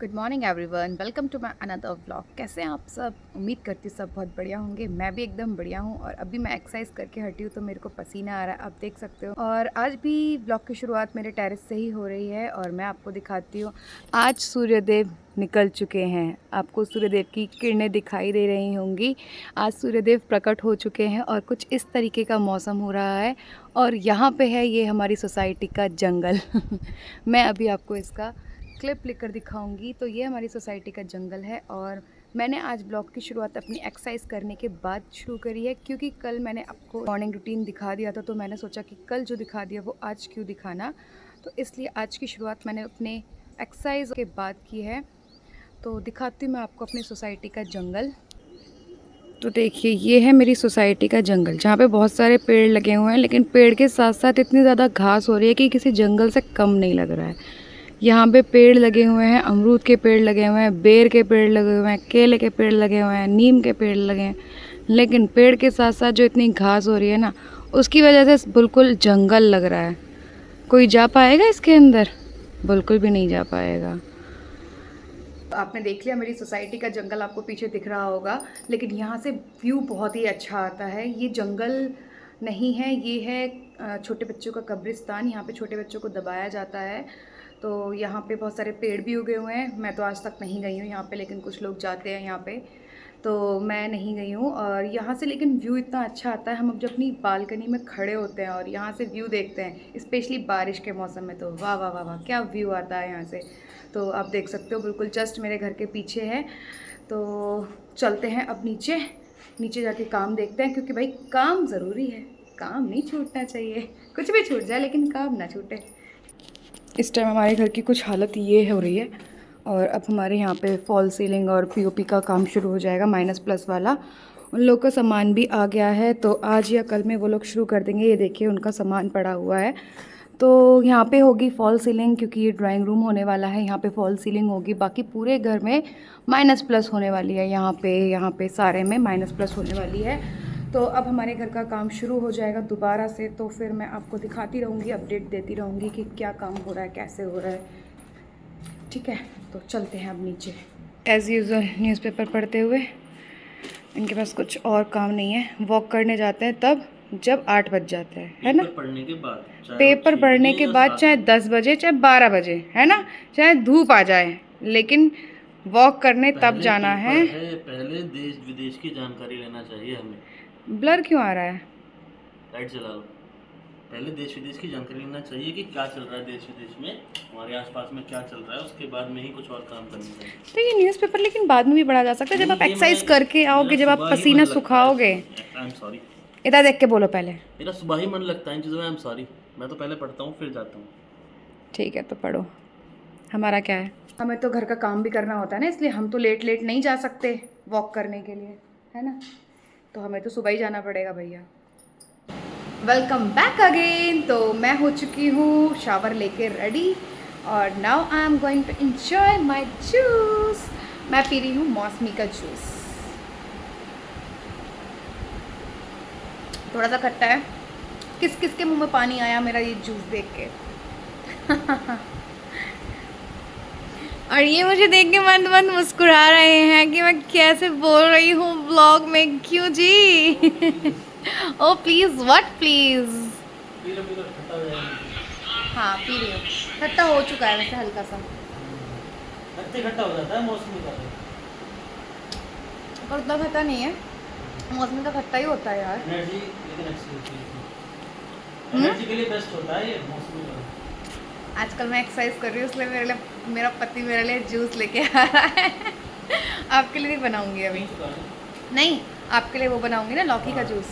Good morning everyone, welcome to my another vlog. कैसे हैं आप सब? उम्मीद करती हूँ सब बहुत बढ़िया होंगे। मैं भी एकदम बढ़िया हूँ और अभी मैं एक्सरसाइज करके हटी हूँ तो मेरे को पसीना आ रहा है, आप देख सकते हो। और आज भी व्लॉग की शुरुआत मेरे टेरेस से ही हो रही है और मैं आपको दिखाती हूँ। आज सूर्यदेव निकल चुके हैं, आपको सूर्यदेव की किरणें दिखाई दे रही होंगी। आज सूर्यदेव प्रकट हो चुके हैं और कुछ इस तरीके का मौसम हो रहा है। और यहाँ पे है ये हमारी सोसाइटी का जंगल मैं अभी आपको इसका क्लिप लेकर दिखाऊंगी। तो ये हमारी सोसाइटी का जंगल है और मैंने आज ब्लॉग की शुरुआत अपनी एक्सरसाइज करने के बाद शुरू करी है, क्योंकि कल मैंने आपको मॉर्निंग रूटीन दिखा दिया था। तो मैंने सोचा कि कल जो दिखा दिया वो आज क्यों दिखाना, तो इसलिए आज की शुरुआत मैंने अपने एक्सरसाइज के बाद की है। तो दिखाती हूँ मैं आपको अपनी सोसाइटी का जंगल। तो देखिए ये है मेरी सोसाइटी का जंगल, जहाँ पे बहुत सारे पेड़ लगे हुए हैं, लेकिन पेड़ के साथ साथ इतनी ज़्यादा घास हो रही है कि किसी जंगल से कम नहीं लग रहा है। यहाँ पे पेड़ लगे हुए हैं, अमरूद के पेड़ लगे हुए हैं, बेर के पेड़ लगे हुए हैं, केले के पेड़ लगे हुए हैं, नीम के पेड़ लगे हैं। लेकिन पेड़ के साथ साथ जो इतनी घास हो रही है ना, उसकी वजह से बिल्कुल जंगल लग रहा है। कोई जा पाएगा इसके अंदर? बिल्कुल भी नहीं जा पाएगा। आपने देख लिया मेरी सोसाइटी का जंगल, आपको पीछे दिख रहा होगा, लेकिन यहाँ से व्यू बहुत ही अच्छा आता है। ये जंगल नहीं है, ये है छोटे बच्चों का कब्रिस्तान। यहाँ पे छोटे बच्चों को दबाया जाता है। तो यहाँ पे बहुत सारे पेड़ भी उगे हुए हैं। मैं तो आज तक नहीं गई हूँ यहाँ पे, लेकिन कुछ लोग जाते हैं यहाँ पे, तो मैं नहीं गई हूँ। और यहाँ से लेकिन व्यू इतना अच्छा आता है। हम अब जब अपनी बालकनी में खड़े होते हैं और यहाँ से व्यू देखते हैं, स्पेशली बारिश के मौसम में, तो वाह वाह वाह वाह क्या व्यू आता है यहाँ से। तो आप देख सकते हो बिल्कुल जस्ट मेरे घर के पीछे है। तो चलते हैं अब नीचे, नीचे जाके काम देखते हैं, क्योंकि भाई काम ज़रूरी है, काम नहीं छूटना चाहिए। कुछ भी छूट जाए लेकिन काम ना छूटे। इस टाइम हमारे घर की कुछ हालत ये हो रही है। और अब हमारे यहाँ पे फॉल सीलिंग और पीओपी का काम शुरू हो जाएगा, माइनस प्लस वाला। उन लोग का सामान भी आ गया है, तो आज या कल में वो लोग शुरू कर देंगे। ये देखिए उनका सामान पड़ा हुआ है। तो यहाँ पे होगी फॉल सीलिंग, क्योंकि ये ड्राइंग रूम होने वाला है, यहाँ पे फॉल सीलिंग होगी। बाकी पूरे घर में माइनस प्लस होने वाली है, यहाँ पे सारे में माइनस प्लस होने वाली है। तो अब हमारे घर का काम शुरू हो जाएगा दोबारा से, तो फिर मैं आपको दिखाती रहूँगी, अपडेट देती रहूँगी कि क्या काम हो रहा है, कैसे हो रहा है। ठीक है, तो चलते हैं अब नीचे। एज़ यूजुअल न्यूज़पेपर पढ़ते हुए, इनके पास कुछ और काम नहीं है। वॉक करने जाते हैं तब जब 8 बज जाते हैं, है ना? पढ़ने के बाद, पेपर पढ़ने के बाद, चाहे 10 बजे चाहे 12 बजे, है ना, चाहे धूप आ जाए, लेकिन वॉक करने तब जाना है। पहले देश विदेश की जानकारी लेना चाहिए हमें। ब्लर क्यों आ रहा है? लाइट जला लो। पहले देश विदेश की जानकारी लेना चाहिए कि क्या चल रहा है देश विदेश में, हमारे आसपास में क्या चल रहा है, उसके बाद में ही कुछ और काम करना चाहिए। तो ये न्यूज़पेपर लेकिन बाद में भी पढ़ा जा सकता है, जब आप एक्सरसाइज करके आओगे, जब आप पसीना सुखाओगे। आई एम सॉरी, इधर देख के बोलो पहले। मेरा सुबह ही मन लगता है इन चीज़ों में। आई एम सॉरी, मैं तो पहले पढ़ता हूँ फिर जाता हूँ। ठीक है, तो पढ़ो। हमारा क्या है, हमें तो घर का काम भी करना होता है ना, इसलिए हम तो लेट लेट नहीं जा सकते वॉक करने के लिए, है ना। तो हमें तो सुबह ही जाना पड़ेगा भैया। Welcome back again. तो मैं हो चुकी हूँ शावर लेके रेडी, और now I am going to enjoy my juice. मैं पी रही हूँ मौसमी का जूस। थोड़ा सा खट्टा है। किस किस के मुंह में पानी आया मेरा ये जूस देख के और ये मुझे देख के मंद मंद मुस्कुरा रहे हैं कि मैं कैसे बोल रही हूँ ब्लॉग में। क्यों जी? Oh please, what please? हाँ पी रही हूँ। खट्टा हो चुका है वैसे, हल्का सा खट्टा हो जाता है मौसमी का, पर उतना खट्टा नहीं है। मौसमी का खट्टा ही होता है यार। एनर्जी, लेकिन एनर्जी के लिए बेस्ट होता है ये मौसमी का। आजकल मैं एक्सरसाइज कर रही हूँ, इसलिए मेरा पति मेरे लिए जूस लेके आ रहा है आपके लिए नहीं बनाऊंगी अभी, नहीं आपके लिए वो बनाऊंगी ना, लौकी का जूस।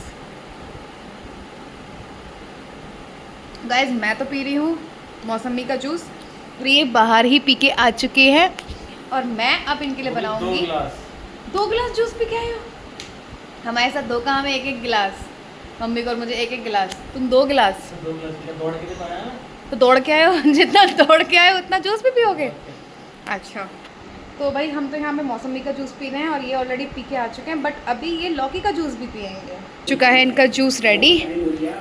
गाइज मैं तो पी रही हूँ मौसमी का जूस, और ये बाहर ही पी के आ चुके हैं, और मैं अब इनके लिए बनाऊंगी 2 गिलास जूस पी के आए हो। हमारे साथ 2 कहाँ में 1-1 गिलास, मम्मी को और मुझे 1-1 गिलास, तुम 2 गिलास। तो दौड़ के आए हो जितना दौड़ के आए हो उतना जूस भी पियोगे? अच्छा, तो भाई हम तो यहाँ पे मौसमी का जूस पी रहे हैं, और ये ऑलरेडी पी के आ चुके हैं, बट अभी ये लौकी का जूस भी पियेंगे। चुका है इनका जूस रेडी।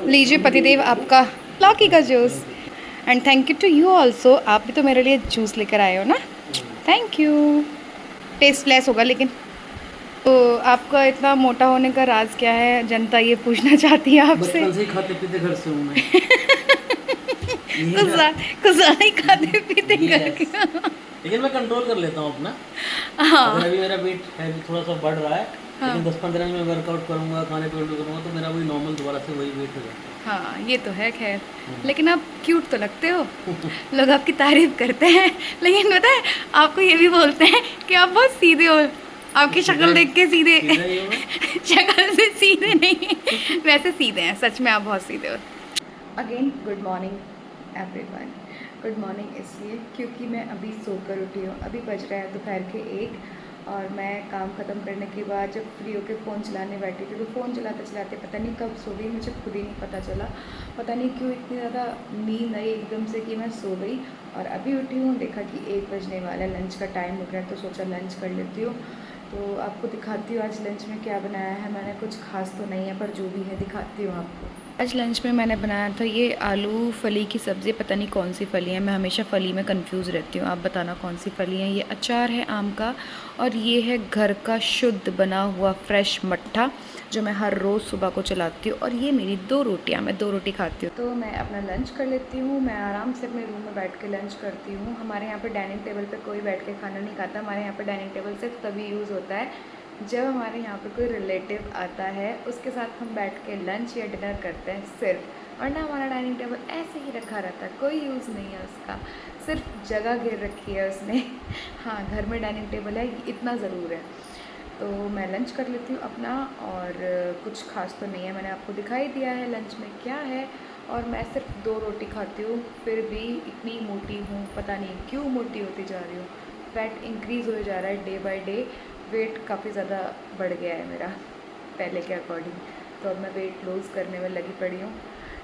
लीजिए पतिदेव आपका लौकी का juice, and thank you to you also. आप भी तो मेरे लिए जूस लेकर आए हो ना। Thank you. टेस्टलेस होगा लेकिन। तो आपका इतना मोटा होने का राज क्या है, जनता ये पूछना चाहती है आपसे। बचपन से ही खाते पीते घर से हूँ मैं। कुछ ज़्यादा ही खाते पीते करके। लेकिन मैं कंट्रोल कर लेता हूँ अपना। हाँ अगर अभी मेरा वेट है थोड़ा सा बढ़ रहा है, हाँ लेकिन 10-15 दिन में वर्कआउट करूँगा, खाने पे करूँगा तो मेरा वही नॉर्मल दोबारा से वही वेट हो जाता हाँ, ये तो है खैर। लेकिन आप क्यूट तो लगते हो, लोग आपकी तारीफ करते हैं, लेकिन पता है आपको ये भी बोलते हैं कि आप बहुत सीधे हो। आपकी शक्ल देख के सीधे शक्ल से सीधे नहीं, वैसे सीधे हैं, सच में आप बहुत सीधे हो। Again good morning everyone. Good morning इसलिए क्योंकि मैं अभी सोकर उठी हूँ। अभी बज रहा है दोपहर के 1 और मैं काम ख़त्म करने के बाद जब फ्री होकर फ़ोन चलाने बैठी थी तो फ़ोन चलाते चलाते पता नहीं कब सो गई, मुझे खुद ही नहीं पता चला। पता नहीं क्यों इतनी ज़्यादा नींद आई एकदम से कि मैं सो गई। और अभी उठी हूँ, देखा कि 1 बजने वाला है, लंच का टाइम हो गया, तो सोचा लंच कर लेती हूँ। तो आपको दिखाती हूँ आज लंच में क्या बनाया है। मैंने कुछ खास तो नहीं है पर जो भी है दिखाती हूँ आपको। आज लंच में मैंने बनाया था ये आलू फली की सब्ज़ी। पता नहीं कौन सी फली है, मैं हमेशा फली में कंफ्यूज रहती हूँ, आप बताना कौन सी फली है। ये अचार है आम का और ये है घर का शुद्ध बना हुआ फ्रेश मट्ठा जो मैं हर रोज़ सुबह को चलाती हूँ। और ये मेरी 2 रोटियाँ, मैं 2 रोटी खाती हूँ। तो मैं अपना लंच कर लेती हूँ। मैं आराम से अपने रूम में बैठ के लंच करती हूँ। हमारे यहाँ पे डाइनिंग टेबल पे कोई बैठ के खाना नहीं खाता। हमारे यहाँ पे डाइनिंग टेबल सिर्फ तभी यूज़ होता है जब हमारे यहाँ पे कोई रिलेटिव आता है, उसके साथ हम बैठ के लंच या डिनर करते हैं सिर्फ। वरना हमारा डाइनिंग टेबल ऐसे ही रखा रहता है, कोई यूज़ नहीं है उसका, सिर्फ जगह घेर रखी है उसने। हाँ, घर में डाइनिंग टेबल है इतना ज़रूर है। तो मैं लंच कर लेती हूँ अपना और कुछ खास तो नहीं है, मैंने आपको दिखाई दिया है लंच में क्या है। और मैं सिर्फ 2 रोटी खाती हूँ, फिर भी इतनी मोटी हूँ, पता नहीं क्यों मोटी होती जा रही हूँ। फैट इंक्रीज़ हो जा रहा है डे बाय डे। वेट काफ़ी ज़्यादा बढ़ गया है मेरा पहले के अकॉर्डिंग। तो अब मैं वेट लूज़ करने में लगी पड़ी हूँ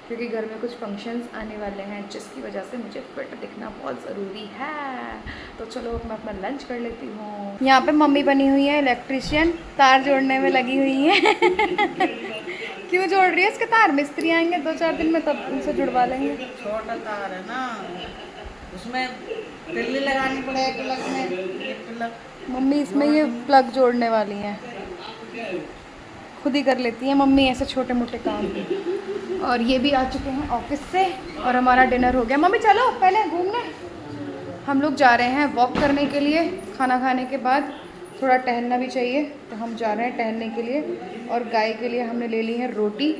क्योंकि घर में कुछ फंक्शंस आने वाले हैं जिसकी वजह से मुझे फिट दिखना बहुत ज़रूरी है। तो चलो अब मैं अपना लंच कर लेती हूँ। यहाँ पे मम्मी बनी हुई है इलेक्ट्रिशियन, तार जोड़ने में लगी हुई है। क्यों जोड़ रही है इसके तार? मिस्त्री आएंगे 2-4 दिन में तब उनसे जुड़वा लेंगे। छोटा तार है ना, उसमें तिल्ली लगानी पड़ेगी प्लग में, ये प्लग। मम्मी इसमें ये प्लग जोड़ने वाली हैं, खुद ही कर लेती हैं मम्मी ऐसे छोटे मोटे काम। और ये भी आ चुके हैं ऑफिस से और हमारा डिनर हो गया। मम्मी चलो पहले घूमने। हम लोग जा रहे हैं वॉक करने के लिए, खाना खाने के बाद थोड़ा टहलना भी चाहिए, तो हम जा रहे हैं टहलने के लिए। और गाय के लिए हमने ले ली है रोटी,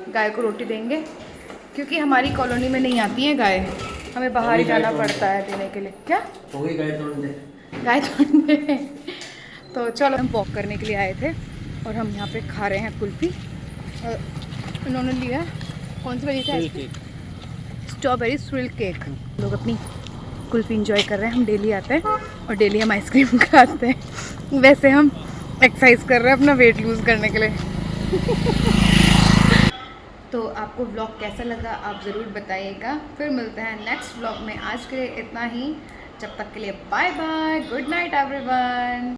गाय को रोटी देंगे क्योंकि हमारी कॉलोनी में नहीं आती है गाय, हमें बाहर ही जाना पड़ता है देने के लिए। क्या हो गई गाय तोड़ दे। गाय छोड़ने। तो चलो हम वॉक करने के लिए आए थे और हम यहाँ पे खा रहे हैं कुल्फ़ी। और इन्होंने लिया कौन सी वाली थी? Strawberry swirl cake. लोग अपनी कुल्फ़ी इंजॉय कर रहे हैं, हम डेली आते हैं और डेली हम आइसक्रीम खाते हैं। वैसे हम एक्सरसाइज कर रहे हैं अपना वेट लूज़ करने के लिए। तो आपको व्लॉग कैसा लगा आप ज़रूर बताइएगा। फिर मिलते हैं नेक्स्ट व्लॉग में। आज के लिए इतना ही, जब तक के लिए bye bye, good night everyone.